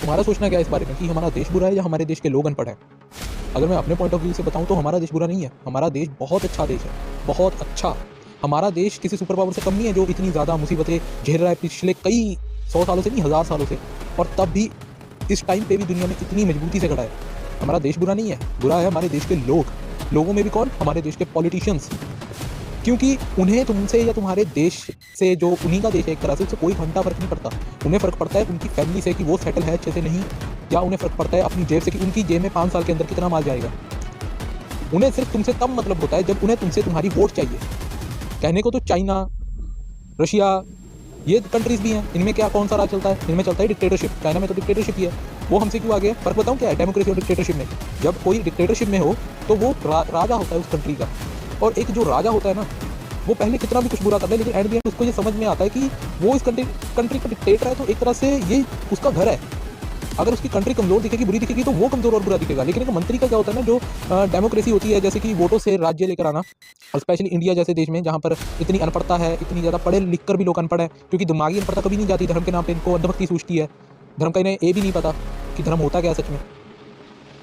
तुम्हारा सोचना क्या है इस बारे में कि हमारा देश बुरा है या हमारे देश के लोग अनपढ़ हैं? अगर मैं अपने पॉइंट ऑफ व्यू से बताऊं तो हमारा देश बुरा नहीं है, हमारा देश बहुत अच्छा देश है, बहुत अच्छा। हमारा देश किसी सुपर पावर से कम नहीं है जो इतनी ज़्यादा मुसीबतें झेल रहा है पिछले कई 100 सालों से नहीं, 1000 सालों से, और तब भी इस टाइम पे भी दुनिया में इतनी मजबूती से खड़ा है। हमारा देश बुरा नहीं है, बुरा है हमारे देश के लोग। लोगों में भी कौन? हमारे देश के पॉलिटिशियंस। क्योंकि उन्हें तुमसे या तुम्हारे देश से, जो उन्हीं का देश है एक तरह से, उससे कोई घंटा फर्क नहीं पड़ता। उन्हें फ़र्क पड़ता है उनकी फैमिली से कि वो सेटल है अच्छे से नहीं, या उन्हें फ़र्क पड़ता है अपनी जेब से कि उनकी जेब में 5 साल के अंदर कितना माल जाएगा। उन्हें सिर्फ तुमसे तब मतलब होता है जब उन्हें तुमसे तुम्हारी वोट चाहिए। कहने को तो चाइना, रशिया, ये कंट्रीज़ भी हैं, इनमें क्या कौन सा राज चलता है? इनमें चलता है डिक्टेटरशिप। चाइना में तो डिक्टेटरशिप ही है। वो हमसे क्यों आगे है? फ़र्क बताऊँ क्या है डेमोक्रेसी और डिक्टेटरशिप में? जब कोई डिक्टेटरशिप में हो तो वो राजा होता है उस कंट्री का, और एक जो राजा होता है ना, वो पहले कितना भी कुछ बुरा कर ले, लेकिन एट द एंड उसको ये समझ में आता है कि वो इस कंट्री का डिक्टेटर है, तो एक तरह से ये उसका घर है। अगर उसकी कंट्री कमज़ोर दिखेगी, बुरी दिखेगी, तो वो कमज़ोर और बुरा दिखेगा। लेकिन एक मंत्री का क्या होता है ना, जो डेमोक्रेसी होती है, जैसे कि वोटों से राज्य लेकर आना, और स्पेशली इंडिया जैसे देश में जहाँ पर इतनी अनपढ़ता है, इतनी ज़्यादा पढ़े लिख कर भी लोग अनपढ़ हैं, क्योंकि दिमागी अनपढ़ता कभी नहीं जाती। धर्म के नाम पर इनको अंधभक्ति सूझती है। धर्म का इन्हें ये भी नहीं पता कि धर्म होता क्या है सच में।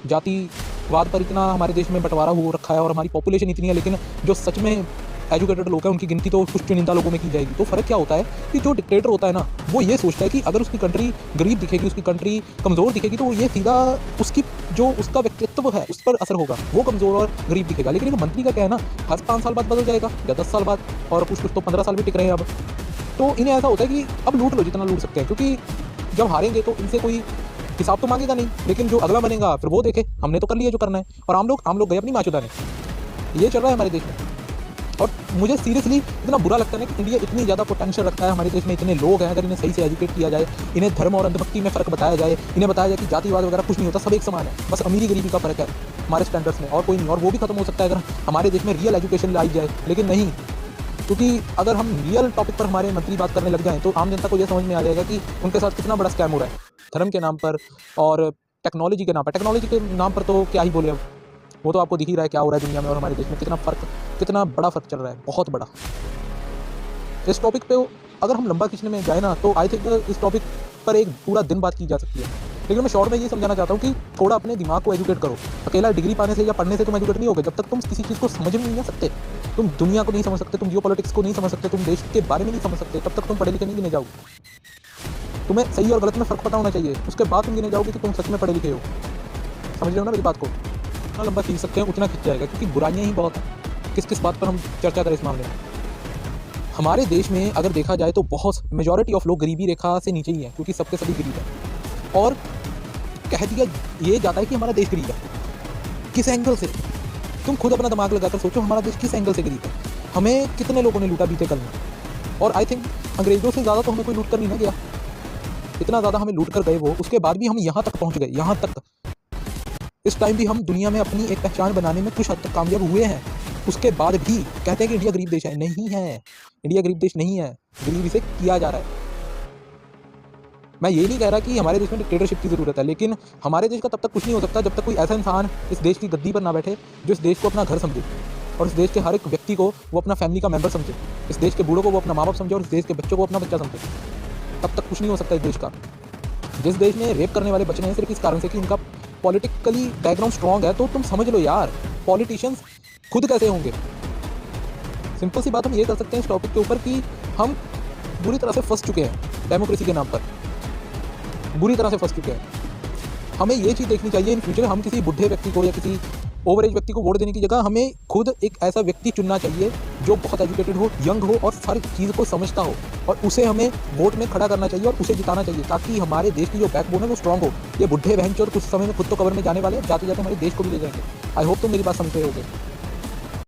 जातिवाद पर इतना हमारे देश में बंटवारा हो रखा है, और हमारी पॉपुलेशन इतनी है, लेकिन जो सच में एजुकेटेड लोग हैं उनकी गिनती तो कुछ चुनिंदा लोगों में की जाएगी। तो फ़र्क क्या होता है कि जो डिक्टेटर होता है ना, वो ये सोचता है कि अगर उसकी कंट्री गरीब दिखेगी, उसकी कंट्री कमज़ोर दिखेगी, तो ये सीधा उसकी जो उसका व्यक्तित्व है उस पर असर होगा, वो कमज़ोर और गरीब दिखेगा। लेकिन एक मंत्री का क्या है ना, हर 5 साल बाद बदल जाएगा या 10 साल बाद, और कुछ तो 15 साल भी टिक रहे हैं अब। तो इन्हें ऐसा होता है कि अब लूट लो जितना लूट सकते हैं, क्योंकि जब हारेंगे तो इनसे कोई हिसाब तो मांगेगा नहीं, लेकिन जो अगला बनेगा फिर वो देखे हमने तो कर लिया जो करना है, और आम लोग गए अपनी माँ चुदाने। ये चल रहा है हमारे देश में। और मुझे सीरियसली इतना बुरा लगता है ना कि इंडिया इतनी ज़्यादा पोटेंशियल रखता है, हमारे देश में इतने लोग हैं, अगर इन्हें सही से एजुकेट किया जाए, इन्हें धर्म और अंधभक्ति में फ़र्क बताया जाए, इन्हें बताया जाए कि जातिवाद वगैरह कुछ नहीं होता, सब एक समान है, बस अमीरी गरीबी का फ़र्क है हमारे स्टैंडर्ड्स में, और कोई नहीं। और वो भी खत्म हो सकता है अगर हमारे देश में रियल एजुकेशन लाई जाए, लेकिन नहीं, क्योंकि अगर हम रियल टॉपिक पर हमारे मंत्री बात करने लग जाएँ तो आम जनता को ये समझ में आ जाएगा कि उनके साथ कितना बड़ा स्कैम हो रहा है धर्म के नाम पर और टेक्नोलॉजी के नाम पर। टेक्नोलॉजी के नाम पर तो क्या ही बोले, अब वो तो आपको दिख ही रहा है क्या हो रहा है दुनिया में, और हमारे देश में कितना बड़ा फ़र्क चल रहा है, बहुत बड़ा। इस टॉपिक पे अगर हम लंबा खींचने में जाए ना, तो आई थिंक इस टॉपिक पर एक पूरा दिन बात की जा सकती है। लेकिन मैं शॉर्ट में ये समझाना चाहता हूँ कि थोड़ा अपने दिमाग को एजुकेट करो। अकेला डिग्री पाने से या पढ़ने से तुम एजुकेट नहीं होगे। जब तक तुम किसी चीज़ को समझ में नहीं आ सकते, तुम दुनिया को नहीं समझ सकते, तुम जियोपॉलिटिक्स को नहीं समझ सकते, तुम देश के बारे में नहीं समझ सकते, तब तक तुम पढ़े लिखे नहीं गिने जाओगे। तुम्हें सही और गलत में फ़र्क पता होना चाहिए, उसके बाद तुम गिने जाओगे कि तुम सच में पढ़े लिखे हो। समझ रहे हो ना मेरी बात को? जितना लंबा खींच सकते हैं उतना खींच जाएगा, क्योंकि बुराइयाँ ही बहुत हैं। किस बात पर हम चर्चा करें इस मामले में? हमारे देश में अगर देखा जाए तो बहुत मेजॉरिटी ऑफ लोग गरीबी रेखा से नीचे ही है, क्योंकि सबके सभी गरीब हैं। और कह दिया ये जाता है कि हमारा देश गरीब है। किस एंगल से? तुम खुद अपना दिमाग लगाकर सोचो, हमारा देश किस एंगल से गरीब है? हमें कितने लोगों ने लूटा बीते कल में? और आई थिंक अंग्रेज़ों से ज़्यादा तो हमें कोई लूट कर नहीं ना गया। इतना ज़्यादा हमें लूट कर गए वो, उसके बाद भी हम यहाँ तक पहुँच गए। यहाँ तक इस टाइम भी हम दुनिया में अपनी एक पहचान बनाने में कुछ हद तक कामयाब हुए हैं। उसके बाद भी कहते हैं कि इंडिया गरीब देश है। नहीं है, इंडिया गरीब देश नहीं है, गरीबी से किया जा रहा है। मैं ये नहीं कह रहा कि हमारे देश में डिक्टेटरशिप की ज़रूरत है, लेकिन हमारे देश का तब तक कुछ नहीं हो सकता जब तक कोई ऐसा इंसान इस देश की गद्दी पर ना बैठे जो इस देश को अपना घर समझे, और इस देश के हर एक व्यक्ति को वो अपना फैमिली का मेंबर समझे, इस देश के बूढ़ों को वो अपना माँ बाप समझे, और इस देश के बच्चों को अपना बच्चा समझे। तब तक कुछ नहीं हो सकता इस देश का। जिस देश में रेप करने वाले बच रहे हैं सिर्फ इस कारण से कि उनका पॉलिटिकली बैकग्राउंड स्ट्रॉन्ग है, तो तुम समझ लो यार, पॉलिटिशियंस खुद कैसे होंगे। सिंपल सी बात हम ये कर सकते हैं इस टॉपिक के ऊपर कि हम बुरी तरह से फंस चुके हैं डेमोक्रेसी के नाम पर, बुरी तरह से फंस चुके हैं। हमें ये चीज़ देखनी चाहिए इन फ्यूचर, हम किसी बुढ़े व्यक्ति को या किसी ओवर एज व्यक्ति को वोट देने की जगह हमें खुद एक ऐसा व्यक्ति चुनना चाहिए जो बहुत एजुकेटेड हो, यंग हो और सारी चीज़ को समझता हो, और उसे हमें वोट में खड़ा करना चाहिए और उसे जिताना चाहिए, ताकि हमारे देश की जो बैकबोन है वो स्ट्रॉन्ग हो। ये बुढ़े बहनचोद कुछ समय में खुद तो कवर में जाने वाले हैं, जाते जाते हमारे देश को भी ले जाएंगे। आई होप तुम मेरी बात समझ रहे होगे।